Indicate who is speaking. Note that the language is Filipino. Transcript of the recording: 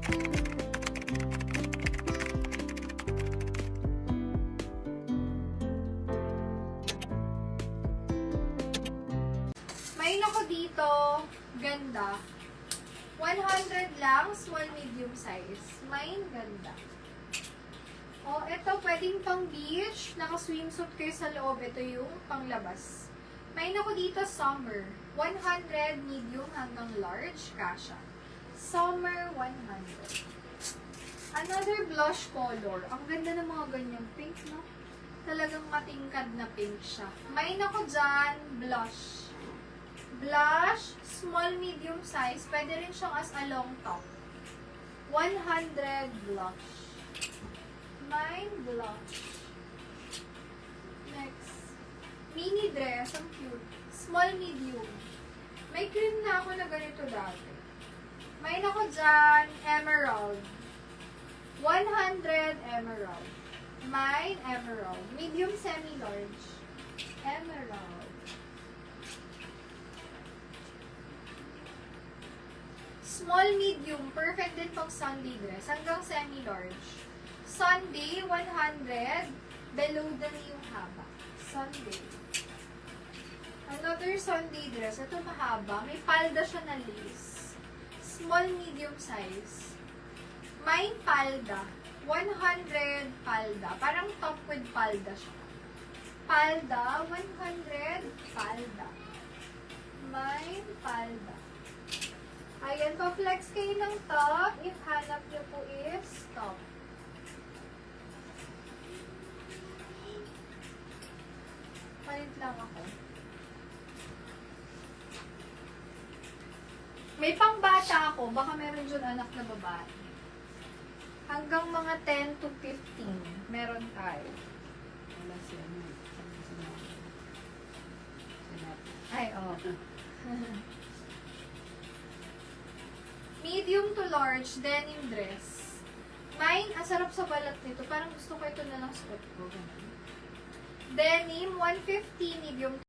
Speaker 1: May ako dito, ganda. 100 lang, small medium size. May ganda. O, ito pwedeng pang beach. Naka-swimsuit kayo sa loob. Ito yung panglabas. May ako dito, summer. 100 medium hanggang large, kasha. Summer 100. Another blush color. Ang ganda ng mga ganyang pink, no? Talagang matingkad na pink siya. May ako dyan, blush. Blush, small, medium size. Pwede rin siyang as a long top. 100 blush. May blush. Next. Mini dress. Ang cute. Small, medium. May cream na ako na ganito dati. May ako dyan, emerald. 100 emerald. May emerald. Medium, semi-large. Emerald. Small, medium, perfect din pang Sunday dress. Hanggang semi-large. Sunday, 100. Below the knee yung haba. Sunday. Another Sunday dress. Ito mahaba. May palda siya na lace. Small, medium size. May palda. 100 palda. Parang top with palda siya. Palda, 100 palda. May palda. Ayan, pa-flex kayo ng top. If hanap nyo po is top. Palit lang ako. May pangbata ako. Baka meron dyan anak na babae. Hanggang mga 10 to 15. Meron tayo.
Speaker 2: Wala siya.
Speaker 1: Ay, oh. Medium to large denim dress. Mine, ang sarap sa balat nito. Parang gusto ko ito na lang suot ko. Denim, 150 medium